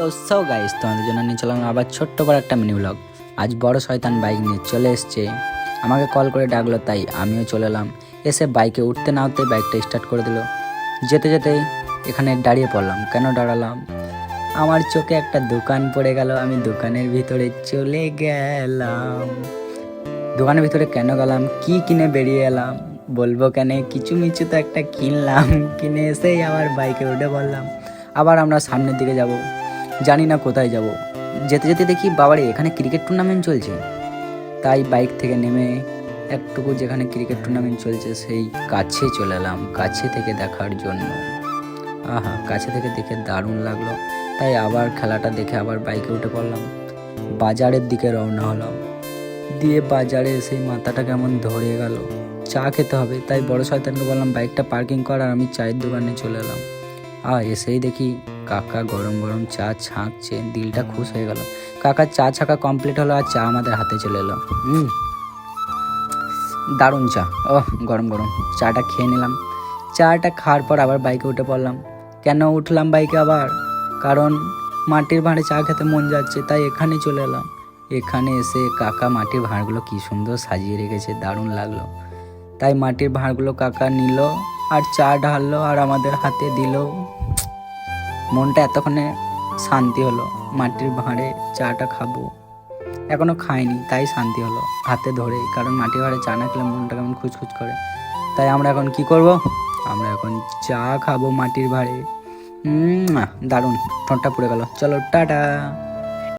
তো গাইস তোমাদের জন্য নিয়ে চলাম আবার ছোট্ট করে একটা মিনি ব্লগ। আজ বড় শয়তান বাইক নিয়ে চলে এসছে, আমাকে কল করে ডাকলো, তাই আমিও চলে এলাম। এসে বাইকে উঠতে না উঠতে বাইকটা স্টার্ট করে দিল। যেতে যেতে এখানে দাঁড়িয়ে পড়লাম। কেন দাঁড়ালাম? আমার চোখে একটা দোকান পড়ে গেল, আমি দোকানের ভিতরে চলে গেলাম। দোকানের ভিতরে কেন গেলাম, কি কিনে বেরিয়ে এলাম বলবো কেন, কিছু মিছু তো একটা কিনলাম। কিনে এসেই আবার বাইকে উঠে পড়লাম। আবার আমরা সামনের দিকে যাব, জানি না কোথায় যাব। যেতে যেতে দেখি বাবারে এখানে ক্রিকেট টুর্নামেন্ট চলছে, তাই বাইক থেকে নেমে একটুকু যেখানে ক্রিকেট টুর্নামেন্ট চলছে সেই কাছে চলে এলাম, কাছে থেকে দেখার জন্য। আহা, কাছে থেকে দেখে দারুণ লাগলো, তাই আবার খেলাটা দেখে আবার বাইকে উঠে পড়লাম। বাজারের দিকে রওনা হলাম। দিয়ে বাজারে এসে মাথাটা কেমন ধরে গেল, চা খেতে হবে, তাই বড় শয়তানকে বললাম বাইকটা পার্কিং কর, আর আমি চায়ের দোকানে চলে এলাম। এসেই দেখি কাকা গরম গরম চা ছাঁকছে, দিলটা খুশ হয়ে গেল। কাকার চা ছাঁকা কমপ্লিট হলো আর চা আমাদের হাতে চলে এলো। দারুণ চা, গরম গরম চাটা খেয়ে নিলাম। চাটা খাওয়ার পর আবার বাইকে উঠে পড়লাম। কেন উঠলাম বাইকে আবার? কারণ মাটির ভাঁড়ে চা খেতে মন যাচ্ছে, তাই এখানে চলে এলাম। এখানে এসে কাকা মাটির ভাঁড়গুলো কি সুন্দর সাজিয়ে রেখেছে, দারুণ লাগলো। তাই মাটির ভাঁড়গুলো কাকা নিল আর চা ঢাললো আর আমাদের হাতে দিল। মনটা এতক্ষণে শান্তি হলো, মাটির ভাঁড়ে চাটা খাবো। এখনো খাইনি, তাই শান্তি হলো হাতে ধরে, কারণ মাটির ভাঁড়ে চা না খেলে মনটা কেমন খুচখুচ করে। তাই আমরা এখন কি করব, আমরা এখন চা খাবো মাটির ভাঁড়ে। দারুণ, ঠোঁটটা পুড়ে গেল। চলো টাটা।